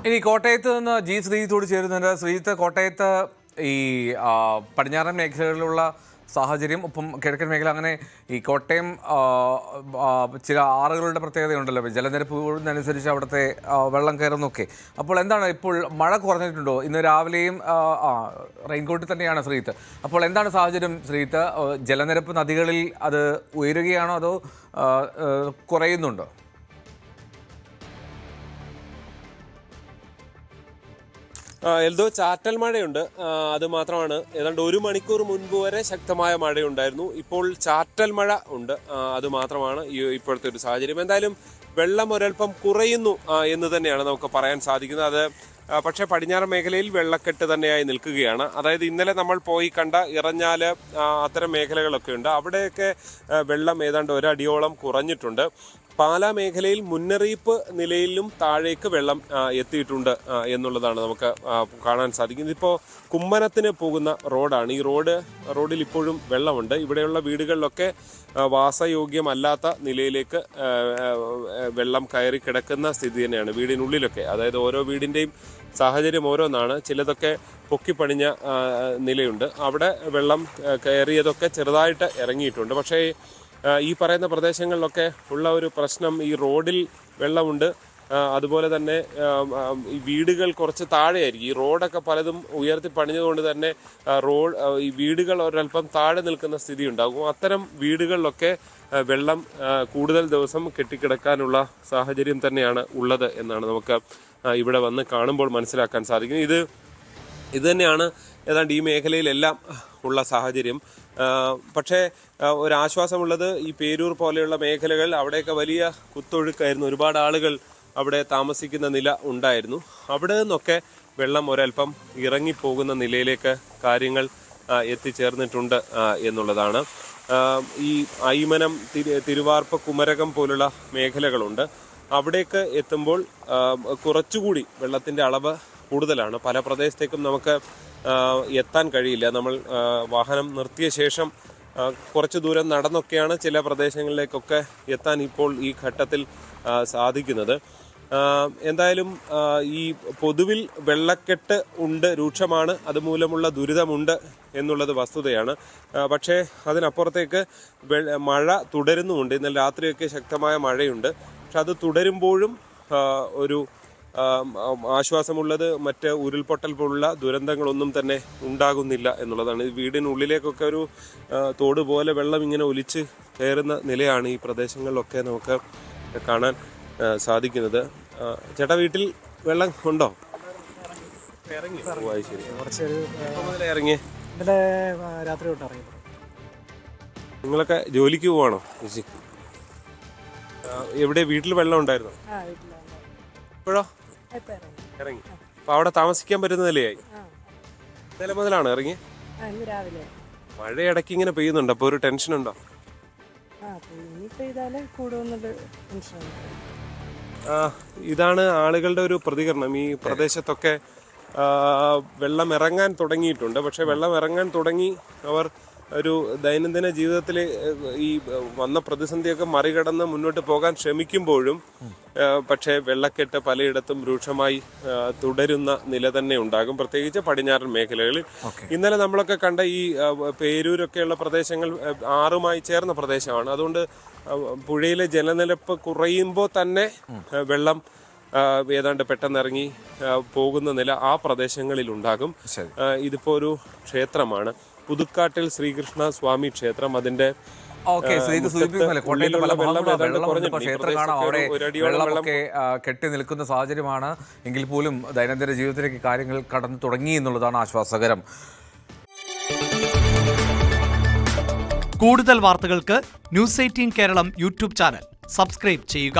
ഇനി കോട്ടയത്ത് നിന്ന് ജി ശ്രീജിത്തോട് ചേരുന്നുണ്ട്. ശ്രീജിത്ത്, കോട്ടയത്ത് ഈ പടിഞ്ഞാറൻ മേഖലകളിലുള്ള സാഹചര്യം, ഒപ്പം കിഴക്കൻ മേഖല, അങ്ങനെ ഈ കോട്ടയം ചില ആറുകളുടെ പ്രത്യേകതയുണ്ടല്ലോ, ജലനിരപ്പ് കൂടുന്നതനുസരിച്ച് അവിടുത്തെ വെള്ളം കയറുന്നൊക്കെ. അപ്പോൾ എന്താണ്, ഇപ്പോൾ മഴ കുറഞ്ഞിട്ടുണ്ടോ? ഇന്ന് രാവിലെയും റെയിൻകോട്ടിൽ തന്നെയാണ് ശ്രീജിത്ത്. അപ്പോൾ എന്താണ് സാഹചര്യം ശ്രീജിത്ത്? ജലനിരപ്പ് നദികളിൽ അത് ഉയരുകയാണോ അതോ കുറയുന്നുണ്ടോ? എൽദോ, ചാറ്റൽ മഴയുണ്ട്. അത് മാത്രമാണ്. ഏതാണ്ട് 1 മണിക്കൂർ മുൻപ് വരെ ശക്തമായ മഴയുണ്ടായിരുന്നു. ഇപ്പോൾ ചാറ്റൽ മഴ ഉണ്ട്. അത് മാത്രമാണ് ഇപ്പോഴത്തെ ഒരു സാഹചര്യം. എന്തായാലും വെള്ളം ഒരൽപ്പം കുറയുന്നു എന്ന് തന്നെയാണ് നമുക്ക് പറയാൻ സാധിക്കുന്നത്. അത് പക്ഷേ പടിഞ്ഞാറൻ മേഖലയിൽ വെള്ളക്കെട്ട് തന്നെയായി നിൽക്കുകയാണ്. അതായത് ഇന്നലെ നമ്മൾ പോയി കണ്ട ഇറഞ്ഞാല് അത്തരം മേഖലകളൊക്കെ ഉണ്ട്. അവിടെയൊക്കെ വെള്ളം ഏതാണ്ട് 1 അടിയോളം കുറഞ്ഞിട്ടുണ്ട്. പാലാ മേഖലയിൽ മുന്നറിയിപ്പ് നിലയിലും താഴേക്ക് വെള്ളം എത്തിയിട്ടുണ്ട് എന്നുള്ളതാണ് നമുക്ക് കാണാൻ സാധിക്കുന്നത്. ഇപ്പോൾ കുമ്മനത്തിന് പോകുന്ന റോഡാണ്. ഈ റോഡിൽ ഇപ്പോഴും വെള്ളമുണ്ട്. ഇവിടെയുള്ള വീടുകളിലൊക്കെ വാസയോഗ്യമല്ലാത്ത നിലയിലേക്ക് വെള്ളം കയറി കിടക്കുന്ന സ്ഥിതി തന്നെയാണ് വീടിനുള്ളിലൊക്കെ. അതായത് ഓരോ വീടിൻ്റെയും സാഹചര്യം ഓരോന്നാണ്. ചിലതൊക്കെ പൊക്കിപ്പണിഞ്ഞ നിലയുണ്ട്. അവിടെ വെള്ളം കയറിയതൊക്കെ ചെറുതായിട്ട് ഇറങ്ങിയിട്ടുണ്ട്. പക്ഷേ ഈ പറയുന്ന പ്രദേശങ്ങളിലൊക്കെ ഉള്ള ഒരു പ്രശ്നം, ഈ റോഡിൽ വെള്ളമുണ്ട്. അതുപോലെ തന്നെ ഈ വീടുകൾ കുറച്ച് താഴെയായിരിക്കും. ഈ റോഡൊക്കെ പലതും ഉയർത്തി പണിഞ്ഞതുകൊണ്ട് തന്നെ ഈ വീടുകൾ ഒരല്പം താഴെ നിൽക്കുന്ന സ്ഥിതി ഉണ്ടാകും. അത്തരം വീടുകളിലൊക്കെ വെള്ളം കൂടുതൽ ദിവസം കെട്ടിക്കിടക്കാനുള്ള സാഹചര്യം തന്നെയാണ് ഉള്ളത് എന്നാണ് നമുക്ക് ഇവിടെ വന്ന് കാണുമ്പോൾ മനസ്സിലാക്കാൻ സാധിക്കുന്നത്. ഇത് തന്നെയാണ് ഏതാണ്ട് ഈ മേഖലയിലെല്ലാം ഉള്ള സാഹചര്യം. പക്ഷേ ഒരാശ്വാസമുള്ളത്, ഈ പേരൂർ പോലെയുള്ള മേഖലകൾ, അവിടെയൊക്കെ വലിയ കുത്തൊഴുക്കായിരുന്നു. ഒരുപാട് ആളുകൾ അവിടെ താമസിക്കുന്ന നില ഉണ്ടായിരുന്നു. അവിടെ നിന്നൊക്കെ വെള്ളം ഒരൽപ്പം ഇറങ്ങിപ്പോകുന്ന നിലയിലേക്ക് കാര്യങ്ങൾ എത്തിച്ചേർന്നിട്ടുണ്ട് എന്നുള്ളതാണ്. ഈ അയ്മനം, തിരുവാർപ്പ്, കുമരകം പോലുള്ള മേഖലകളുണ്ട്. അവിടേക്ക് എത്തുമ്പോൾ കുറച്ചുകൂടി വെള്ളത്തിൻ്റെ അളവ് കൂടുതലാണ്. പല പ്രദേശത്തേക്കും നമുക്ക് എത്താൻ കഴിയില്ല. നമ്മൾ വാഹനം നിർത്തിയ ശേഷം കുറച്ച് ദൂരം നടന്നൊക്കെയാണ് ചില പ്രദേശങ്ങളിലേക്കൊക്കെ എത്താൻ ഇപ്പോൾ ഈ ഘട്ടത്തിൽ സാധിക്കുന്നത്. എന്തായാലും ഈ പൊതുവിൽ വെള്ളക്കെട്ട് ഉണ്ട്, രൂക്ഷമാണ്. അതുമൂലമുള്ള ദുരിതമുണ്ട് എന്നുള്ളത് വസ്തുതയാണ്. പക്ഷേ അതിനപ്പുറത്തേക്ക് മഴ തുടരുന്നുമുണ്ട്. ഇന്നലെ രാത്രിയൊക്കെ ശക്തമായ മഴയുണ്ട്. പക്ഷെ അത് തുടരുമ്പോഴും ഒരു ആശ്വാസമുള്ളത്, മറ്റ് ഉരുൾപൊട്ടൽ പോലുള്ള ദുരന്തങ്ങളൊന്നും തന്നെ ഉണ്ടാകുന്നില്ല എന്നുള്ളതാണ്. ഈ വീടിനുള്ളിലേക്കൊക്കെ ഒരു തോട് പോലെ വെള്ളം ഇങ്ങനെ ഒലിച്ച് കയറുന്ന നിലയാണ് ഈ പ്രദേശങ്ങളിലൊക്കെ നമുക്ക് കാണാൻ സാധിക്കുന്നത്. ചേട്ടാ, വീട്ടിൽ വെള്ളം ഉണ്ടോ? ഇറങ്ങി ഇറങ്ങിയേ? രാത്രി ഇറങ്ങി. നിങ്ങളൊക്കെ ജോലിക്ക് പോവാണോ ചേച്ചി? എവിടെ വീട്ടിൽ വെള്ളം ഉണ്ടായിരുന്നോ? ഇപ്പോഴോ ഇറങ്ങി? അപ്പൊ അവിടെ താമസിക്കാൻ പറ്റുന്ന നിലയായി? ഇന്നലെ മുതലാണോ ഇറങ്ങി? മഴ ഇടയ്ക്ക് ഇങ്ങനെ പെയ്യുന്നുണ്ട്. അപ്പൊ ഒരു ടെൻഷൻ ഉണ്ടോ? ഇതാണ് ആളുകളുടെ ഒരു പ്രതികരണം. ഈ പ്രദേശത്തൊക്കെ വെള്ളം ഇറങ്ങാൻ തുടങ്ങിയിട്ടുണ്ട്. പക്ഷെ വെള്ളം ഇറങ്ങാൻ തുടങ്ങി അവർ ഒരു ദൈനംദിന ജീവിതത്തിൽ ഈ വന്ന പ്രതിസന്ധിയൊക്കെ മറികടന്ന് മുന്നോട്ട് പോകാൻ ശ്രമിക്കുമ്പോഴും പക്ഷേ വെള്ളക്കെട്ട് പലയിടത്തും രൂക്ഷമായി തുടരുന്ന നില തന്നെ ഉണ്ടാകും, പ്രത്യേകിച്ച് പടിഞ്ഞാറൻ മേഖലകളിൽ. ഇന്നലെ നമ്മളൊക്കെ കണ്ട ഈ പേരൂരൊക്കെയുള്ള പ്രദേശങ്ങൾ ആറുമായി ചേർന്ന പ്രദേശമാണ്. അതുകൊണ്ട് പുഴയിലെ ജലനിരപ്പ് കുറയുമ്പോൾ തന്നെ വെള്ളം ഏതാണ്ട് പെട്ടെന്നിറങ്ങി പോകുന്ന നില ആ പ്രദേശങ്ങളിൽ ഉണ്ടാകും. ഇതിപ്പോ ഒരു ക്ഷേത്രമാണ്, പുതുക്കാട്ടിൽ ശ്രീകൃഷ്ണ സ്വാമി ക്ഷേത്രം. അതിന്റെ വെള്ളമൊക്കെ കെട്ടി നിൽക്കുന്ന സാഹചര്യമാണ്. എങ്കിൽ പോലും ദൈനംദിന ജീവിതത്തിലേക്ക് കാര്യങ്ങൾ കടന്നു തുടങ്ങി എന്നുള്ളതാണ് ആശ്വാസകരം. കൂടുതൽ വാർത്തകൾക്ക് News 18 Keralam YouTube channel subscribe ചെയ്യുക.